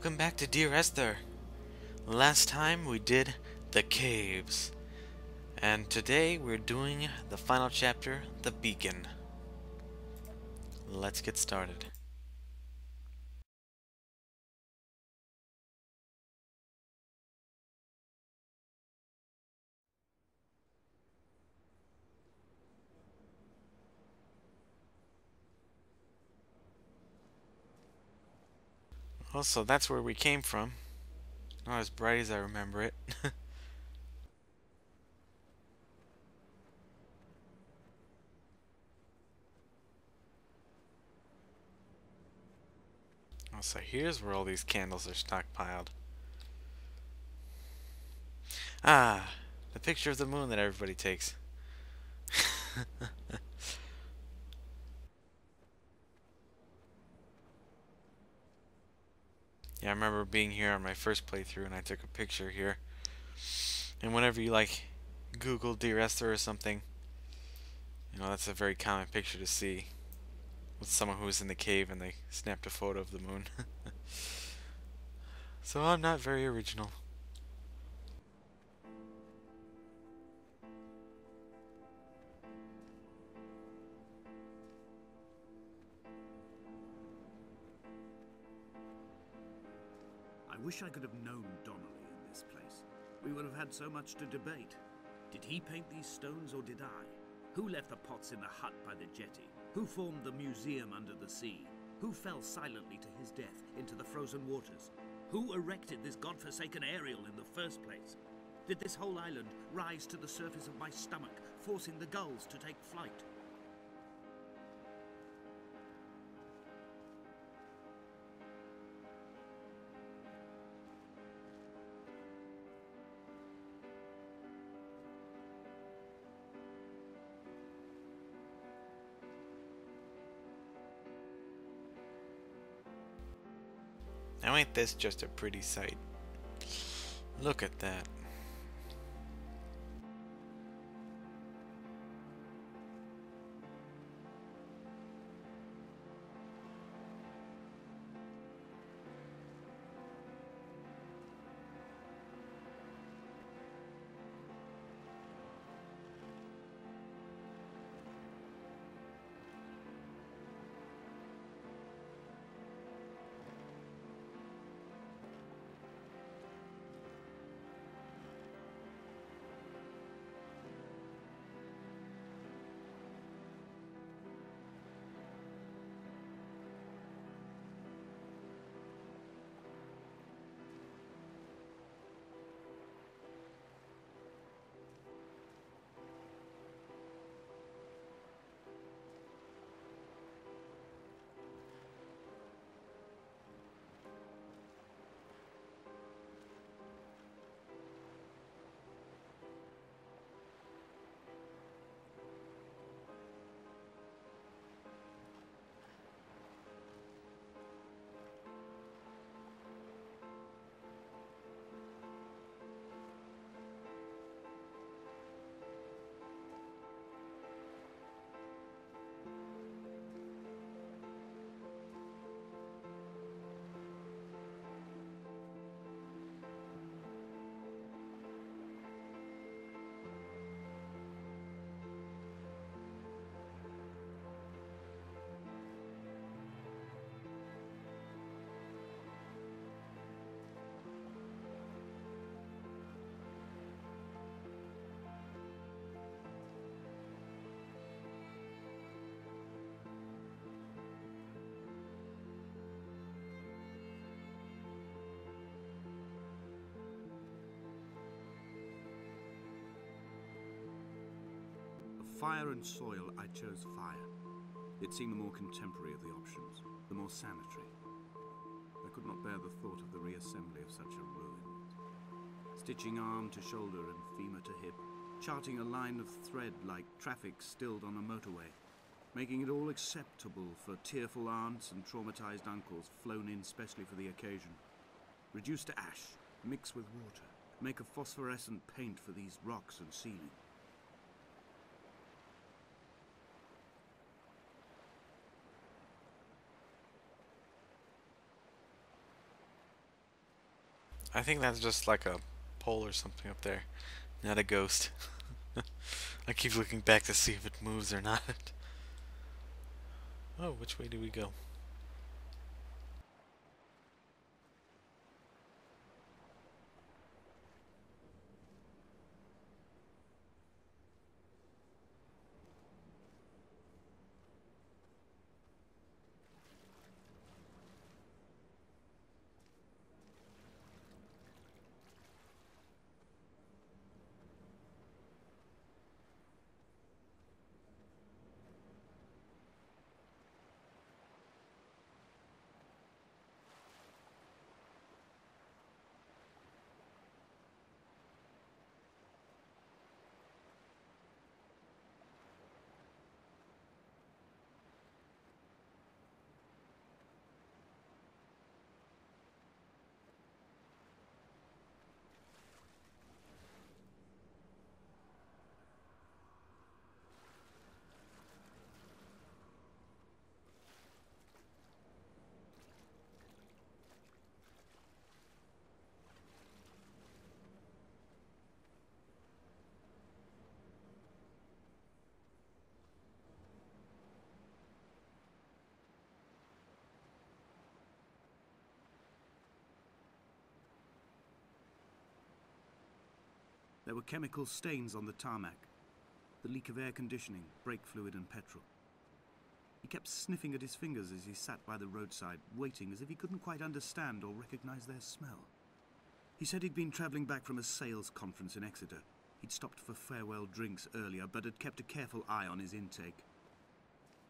Welcome back to Dear Esther. Last time we did the caves, and today we're doing the final chapter, the beacon. Let's get started. Also, that's where we came from. Not as bright as I remember it. Also, here's where all these candles are stockpiled. Ah, the picture of the moon that everybody takes. Yeah, I remember being here on my first playthrough and I took a picture here. And whenever you Google Dear Esther or something, that's a very common picture to see. With someone who was in the cave and they snapped a photo of the moon. So I'm not very original. I wish I could have known Donnelly in this place. We would have had so much to debate. Did he paint these stones or did I? Who left the pots in the hut by the jetty? Who formed the museum under the sea? Who fell silently to his death into the frozen waters? Who erected this godforsaken aerial in the first place? Did this whole island rise to the surface of my stomach, forcing the gulls to take flight? Now ain't this just a pretty sight? Look at that. Of fire and soil, I chose fire. It seemed the more contemporary of the options, the more sanitary. I could not bear the thought of the reassembly of such a ruin. Stitching arm to shoulder and femur to hip, charting a line of thread like traffic stilled on a motorway, making it all acceptable for tearful aunts and traumatized uncles flown in specially for the occasion. Reduce to ash, mix with water, make a phosphorescent paint for these rocks and ceiling. I think that's just like a pole or something up there, not a ghost. I keep looking back to see if it moves or not. Oh, which way do we go? There were chemical stains on the tarmac, the leak of air conditioning, brake fluid and petrol. He kept sniffing at his fingers as he sat by the roadside, waiting as if he couldn't quite understand or recognize their smell. He said he'd been traveling back from a sales conference in Exeter. He'd stopped for farewell drinks earlier, but had kept a careful eye on his intake.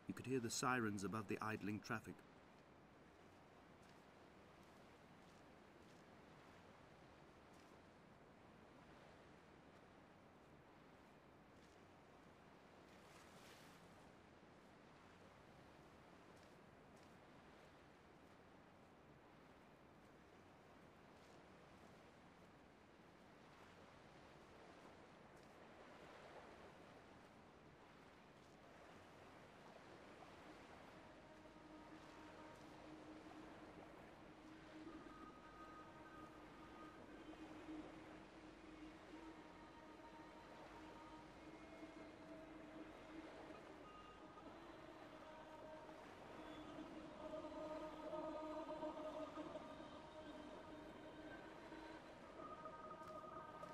You could hear the sirens above the idling traffic.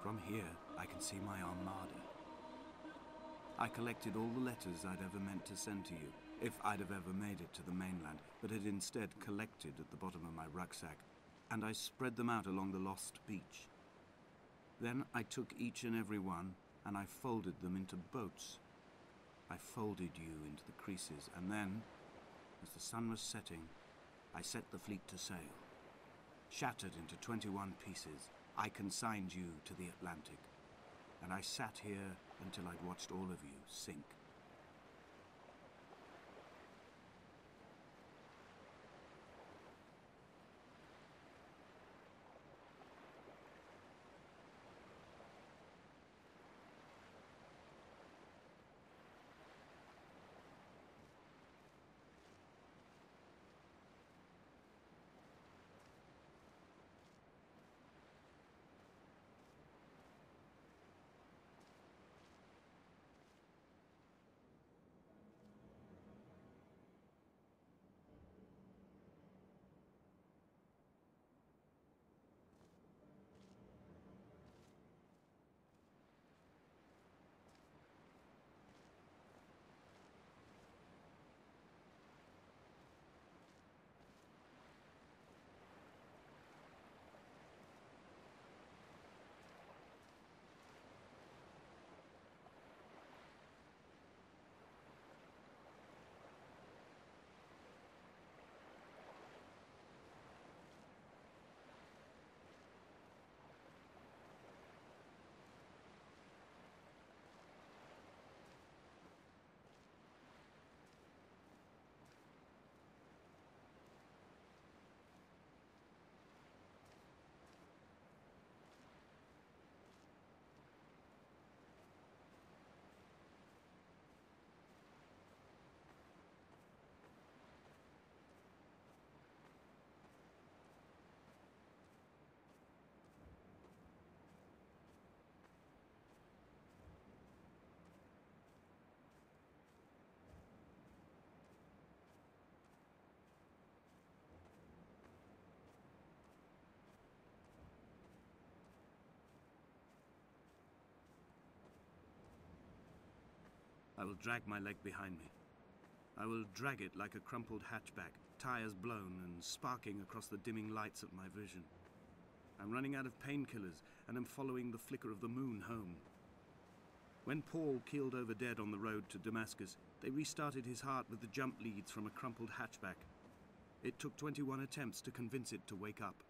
From here, I can see my armada. I collected all the letters I'd ever meant to send to you, if I'd have ever made it to the mainland, but had instead collected at the bottom of my rucksack, and I spread them out along the lost beach. Then I took each and every one, and I folded them into boats. I folded you into the creases, and then, as the sun was setting, I set the fleet to sail. Shattered into 21 pieces, I consigned you to the Atlantic, and I sat here until I'd watched all of you sink. I will drag my leg behind me. I will drag it like a crumpled hatchback, tires blown and sparking across the dimming lights of my vision. I'm running out of painkillers and am following the flicker of the moon home. When Paul keeled over dead on the road to Damascus, they restarted his heart with the jump leads from a crumpled hatchback. It took 21 attempts to convince it to wake up.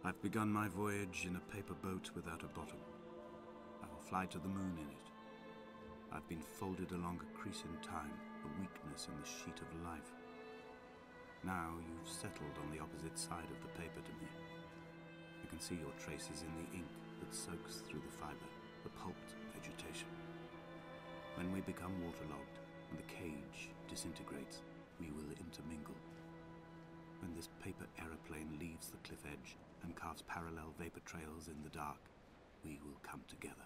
I've begun my voyage in a paper boat without a bottom. I will fly to the moon in it. I've been folded along a crease in time, a weakness in the sheet of life. Now you've settled on the opposite side of the paper to me. I can see your traces in the ink that soaks through the fiber, the pulped vegetation. When we become waterlogged and the cage disintegrates, we will intermingle. When this paper aeroplane leaves the cliff edge and carves parallel vapor trails in the dark, we will come together.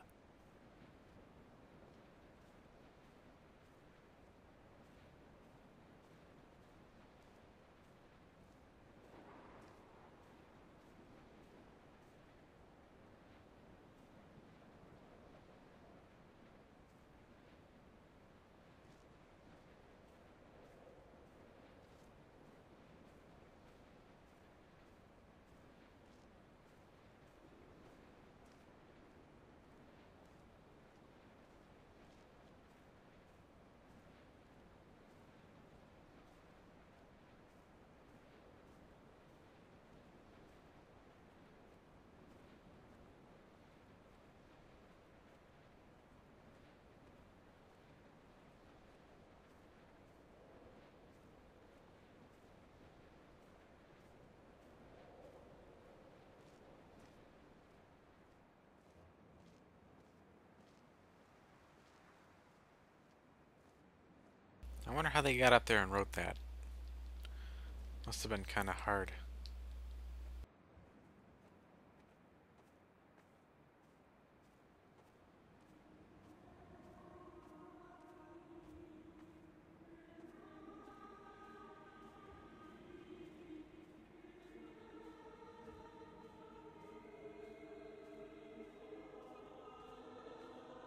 I wonder how they got up there and wrote that. Must have been kind of hard.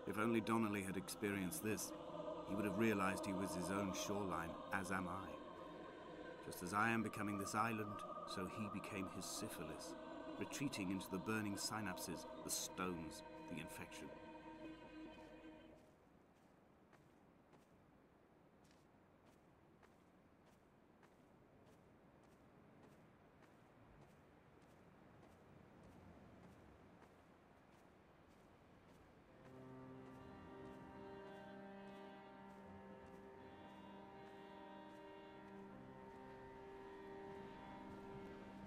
If only Donnelly had experienced this, he would have realized he was his own shoreline, as am I. Just as I am becoming this island, so he became his syphilis, retreating into the burning synapses, the stones, the infection.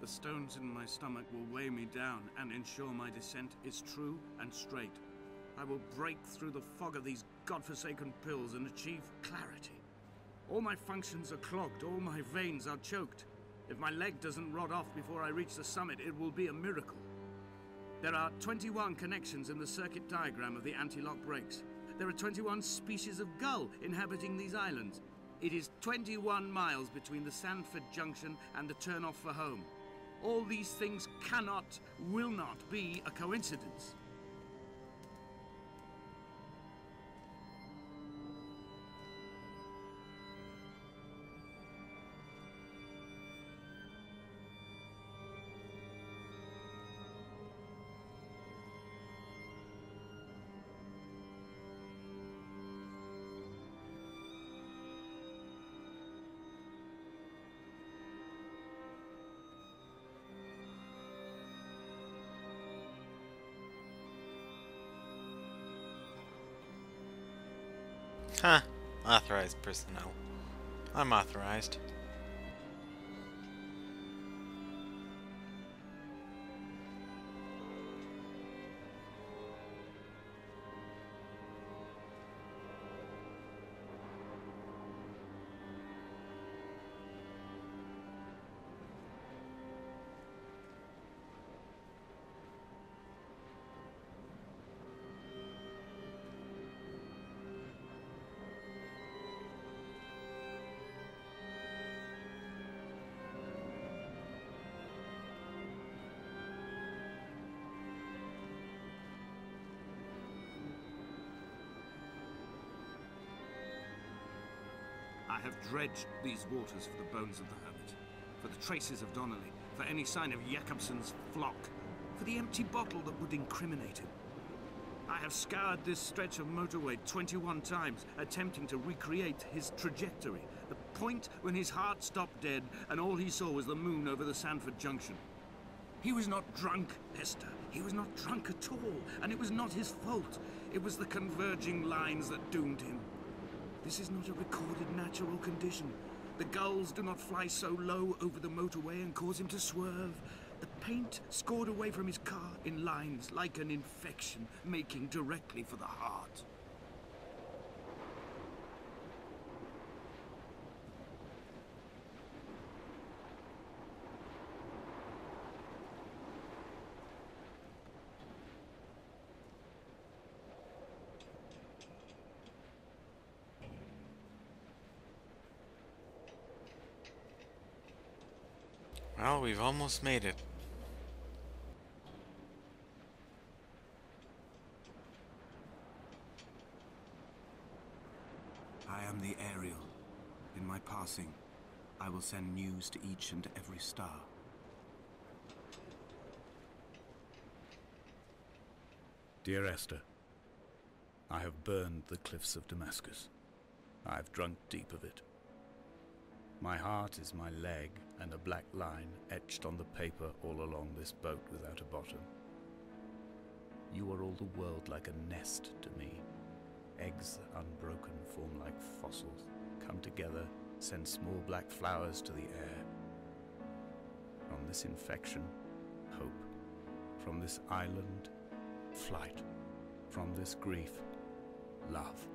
The stones in my stomach will weigh me down and ensure my descent is true and straight. I will break through the fog of these godforsaken pills and achieve clarity. All my functions are clogged, all my veins are choked. If my leg doesn't rot off before I reach the summit, it will be a miracle. There are 21 connections in the circuit diagram of the anti-lock brakes. There are 21 species of gull inhabiting these islands. It is 21 miles between the Sandford Junction and the turn-off for home. All these things cannot, will not be a coincidence. Huh. Authorized personnel. I'm authorized. have dredged these waters for the bones of the hermit, for the traces of Donnelly, for any sign of Jakobsen's flock, for the empty bottle that would incriminate him. I have scoured this stretch of motorway 21 times, attempting to recreate his trajectory, the point when his heart stopped dead and all he saw was the moon over the Sanford Junction. He was not drunk, Esther. He was not drunk at all, and it was not his fault. It was the converging lines that doomed him. This is not a recorded natural condition. The gulls do not fly so low over the motorway and cause him to swerve. The paint scored away from his car in lines like an infection, making directly for the heart. Well, we've almost made it. I am the Ariel. In my passing, I will send news to each and every star. Dear Esther, I have burned the cliffs of Damascus. I have drunk deep of it. My heart is my leg, and a black line etched on the paper all along this boat without a bottom. You are all the world like a nest to me. Eggs unbroken form like fossils, come together, send small black flowers to the air. From this infection, hope. From this island, flight. From this grief, love.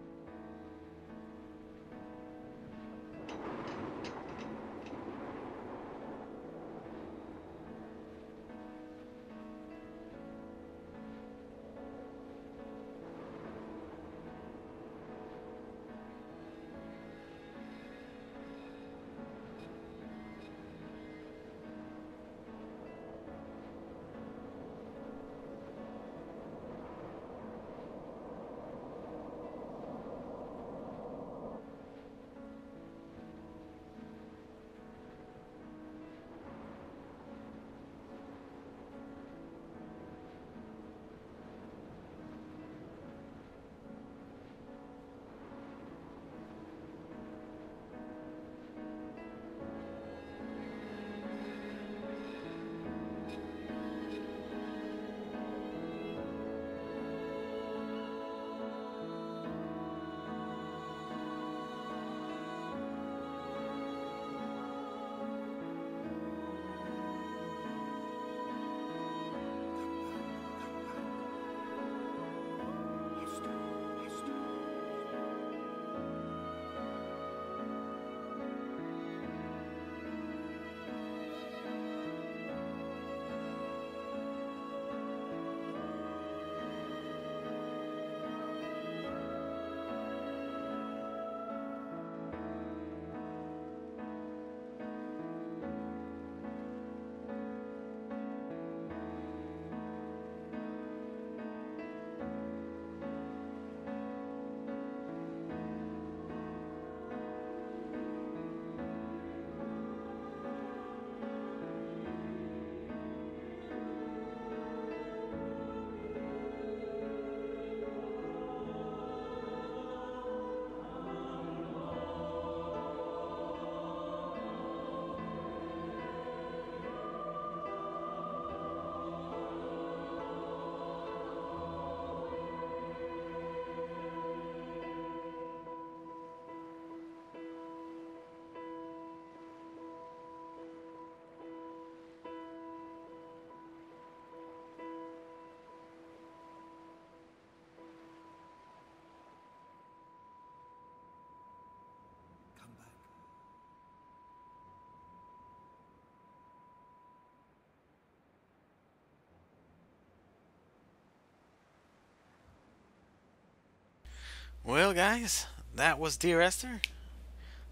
Well, guys, that was Dear Esther.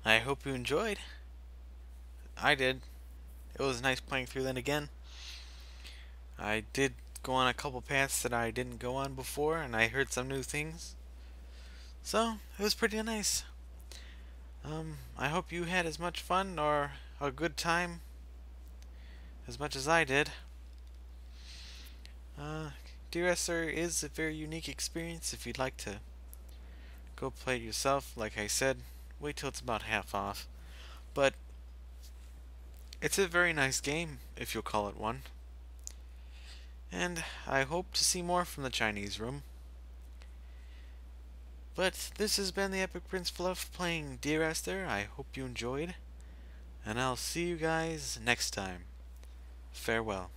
I hope you enjoyed. I did. It was nice playing through that again. I did go on a couple paths that I didn't go on before, and I heard some new things. So, it was pretty nice. I hope you had as much fun or a good time as much as I did. Uh, Dear Esther is a very unique experience. If you'd like to go play it yourself, like I said, wait till it's about half off. But it's a very nice game, if you'll call it one. And I hope to see more from the Chinese room. But this has been the Epic Prince Fluff playing Dear Esther. I hope you enjoyed. And I'll see you guys next time. Farewell.